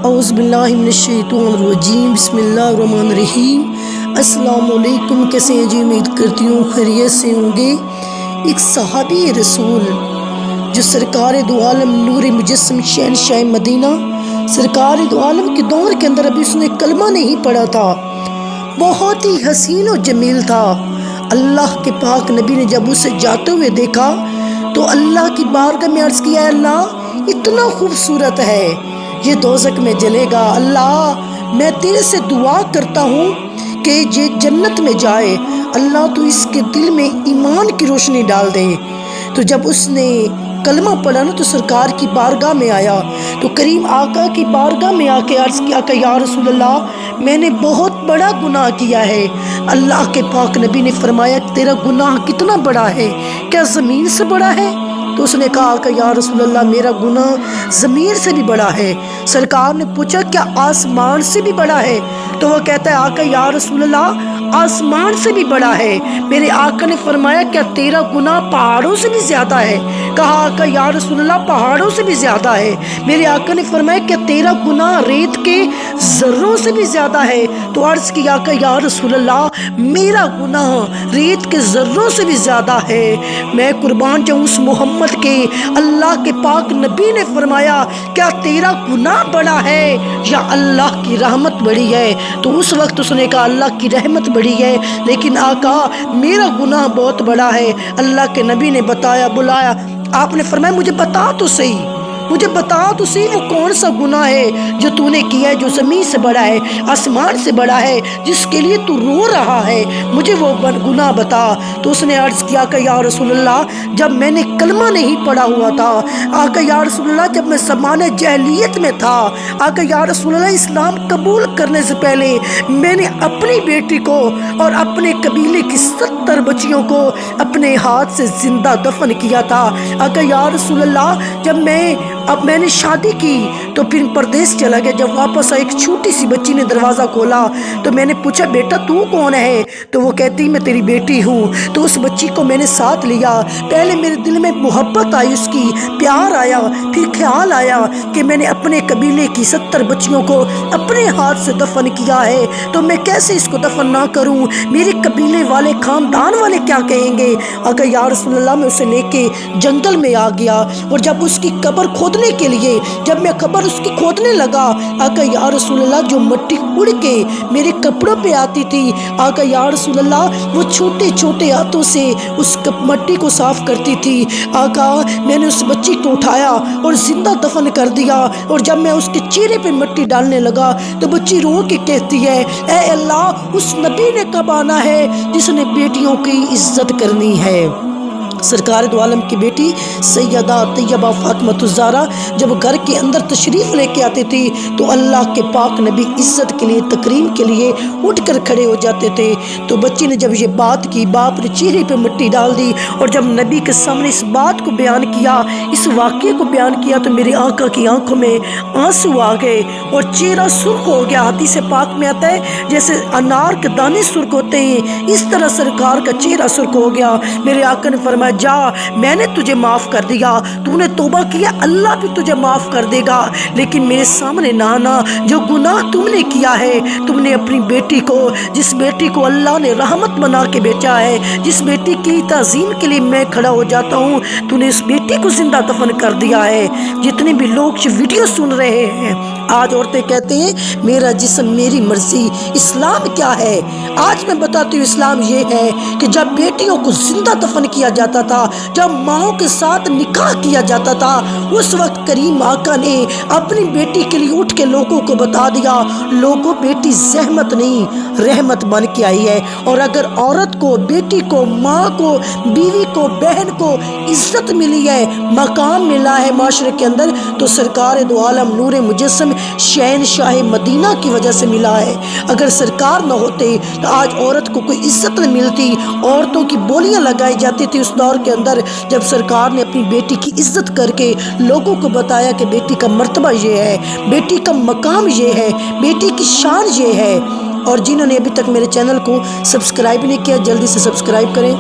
اعوذ باللہ من الشیطان الرجیم، بسم اللہ الرحمن الرحیم۔ السلام علیکم، کیسے ہیں جی؟ امید کرتی ہوں خیریت سے ہوں گے۔ ایک صحابی رسول جو سرکار دو عالم نور مجسم شہنشاہ مدینہ سرکار دو عالم کے دور کے اندر ابھی اس نے کلمہ نہیں پڑھا تھا، بہت ہی حسین و جمیل تھا۔ اللہ کے پاک نبی نے جب اسے جاتے ہوئے دیکھا تو اللہ کی بارگاہ میں عرض کیا، اللہ اتنا خوبصورت ہے، یہ دوزخ میں جلے گا، اللہ میں تیرے سے دعا کرتا ہوں کہ یہ جنت میں جائے، اللہ تو اس کے دل میں ایمان کی روشنی ڈال دے۔ تو جب اس نے کلمہ پڑھا نا تو سرکار کی بارگاہ میں آیا، تو کریم آقا کی بارگاہ میں آ کے عرض کیا کہ یا رسول اللہ، میں نے بہت بڑا گناہ کیا ہے۔ اللہ کے پاک نبی نے فرمایا تیرا گناہ کتنا بڑا ہے، کیا زمین سے بڑا ہے؟ تو اس نے کہا کہ یا رسول اللہ، میرا گناہ زمین سے بھی بڑا ہے۔ سرکار نے پوچھا کیا آسمان سے بھی بڑا ہے؟ تو وہ کہتا ہے آقا یا رسول اللہ، آسمان سے بھی بڑا ہے۔ میرے آقا نے فرمایا کیا تیرا گناہ پہاڑوں سے بھی زیادہ ہے؟ کہا آقا یا رسول اللہ، پہاڑوں سے بھی زیادہ ہے۔ میرے آقا نے فرمایا کیا تیرا گناہ ریت کے ذروں سے بھی زیادہ ہے؟ تو عرض کیا کہ یا رسول اللہ، میرا گناہ ریت کے ذروں سے بھی زیادہ ہے۔ میں قربان جاؤں اس محمد کے، اللہ کے پاک نبی نے فرمایا کیا تیرا گناہ بڑا ہے یا اللہ کی رحمت بڑی ہے؟ تو اس وقت اس نے کہا اللہ کی رحمت بڑی ہے، لیکن آقا میرا گناہ بہت بڑا ہے۔ اللہ کے نبی نے بتایا، بلایا، آپ نے فرمایا مجھے بتا تو صحیح، مجھے بتا تو صحیح وہ کون سا گناہ ہے جو تو نے کیا ہے، جو زمین سے بڑا ہے، آسمان سے بڑا ہے، جس کے لیے تو رو رہا ہے، مجھے وہ گناہ بتا۔ تو اس نے عرض کیا کہ یا رسول اللہ، جب میں نے کلمہ نہیں پڑھا ہوا تھا، آقا یا رسول اللہ جب میں زمانہ جاہلیت میں تھا، آقا یا رسول اللہ اسلام قبول کرنے سے پہلے میں نے اپنی بیٹی کو اور اپنے قبیلے کی 70 بچیوں کو اپنے ہاتھ سے زندہ دفن کیا تھا۔ آقا یا رسول اللہ جب میں نے شادی کی تو پھر پردیس چلا گیا، جب واپس آیا ایک چھوٹی سی بچی نے دروازہ کھولا تو میں نے پوچھا بیٹا تو کون ہے؟ تو وہ کہتی میں تیری بیٹی ہوں۔ تو اس بچی کو میں نے ساتھ لیا، پہلے میرے دل میں محبت آئی، اس کی پیار آیا، پھر خیال آیا کہ میں نے اپنے قبیلے کی 70 بچیوں کو اپنے ہاتھ سے دفن کیا ہے، تو میں کیسے اس کو دفن نہ کروں؟ میرے قبیلے والے، خاندان والے کیا کہیں گے؟ اگر یا رسول اللہ میں اسے لے کے جنگل میں آ گیا، اور جب اس کی قبر کھودنے کے لیے جب میں قبر اس کی کھودنے لگا، آقا یا رسول اللہ جو مٹی اڑ کے میرے کپڑوں پہ آتی تھی، آقا یا رسول اللہ وہ چھوٹے چھوٹے ہاتھوں سے اس مٹی کو صاف کرتی تھی۔ آقا میں نے اس بچی کو اٹھایا اور زندہ دفن کر دیا، اور جب میں اس کے چہرے پہ مٹی ڈالنے لگا تو بچی رو کے کہتی ہے اے اللہ، اس نبی نے کب آنا ہے جس نے بیٹیوں کی عزت کرنی ہے۔ سرکار دو عالم کی بیٹی سیدہ طیبہ فاطمۃ الزہرا جب گھر کے اندر تشریف لے کے آتے تھے تو اللہ کے پاک نبی عزت کے لیے، تکریم کے لیے اٹھ کر کھڑے ہو جاتے تھے۔ تو بچی نے جب یہ بات کی، باپ نے چہرے پہ مٹی ڈال دی، اور جب نبی کے سامنے اس بات کو بیان کیا، اس واقعے کو بیان کیا، تو میرے آقا کی آنکھوں میں آنسو آ گئے اور چہرہ سرخ ہو گیا۔ حدیث پاک میں آتا ہے جیسے انار کے دانے سرخ ہوتے ہیں، اس طرح سرکار کا چہرہ سرخ ہو گیا۔ میرے آقا نے فرمایا جا، میں نے تجھے معاف کر دیا، تو نے توبہ کیا، اللہ بھی تجھے معاف کر دے گا، لیکن میرے سامنے نہ آنا، جو گناہ تم نے کیا ہے، تم نے اپنی بیٹی کو، جس بیٹی کو اللہ نے رحمت بنا کے بیچا ہے، جس بیٹی کی تعظیم کے لیے میں کھڑا ہو جاتا ہوں، تو نے اس بیٹی کو زندہ دفن کر دیا ہے۔ جتنے بھی لوگ ویڈیو سن رہے ہیں، آج عورتیں کہتے ہیں میرا جسم میری مرضی، اسلام کیا ہے؟ آج میں بتاتی ہوں اسلام یہ ہے کہ جب بیٹیوں کو زندہ دفن کیا جاتا تھا، جب ماؤں کے ساتھ نکاح کیا جاتا تھا، اس وقت کریم آقا نے اپنی بیٹی کے لیے اٹھ کے لوگوں کو بتا دیا، لوگوں بیٹی زحمت نہیں رحمت بن کے آئی ہے۔ اور اگر عورت کو، بیٹی کو، ماں کو، بیوی کو، بہن کو عزت ملی ہے، مقام ملا ہے معاشرے کے اندر، تو سرکار دو عالم نور مجسم شہنشاہ مدینہ کی وجہ سے ملا ہے۔ اگر سرکار نہ ہوتے تو آج عورت کو کوئی عزت نہیں ملتی، عورتوں کی بولیاں لگائی جاتی تھی اس دور کے اندر، جب سرکار نے اپنی بیٹی کی عزت کر کے لوگوں کو بتایا کہ بیٹی کا مرتبہ یہ ہے، بیٹی کا مقام یہ ہے، بیٹی کی شان یہ ہے۔ اور جنہوں نے ابھی تک میرے چینل کو سبسکرائب نہیں کیا، جلدی سے سبسکرائب کریں۔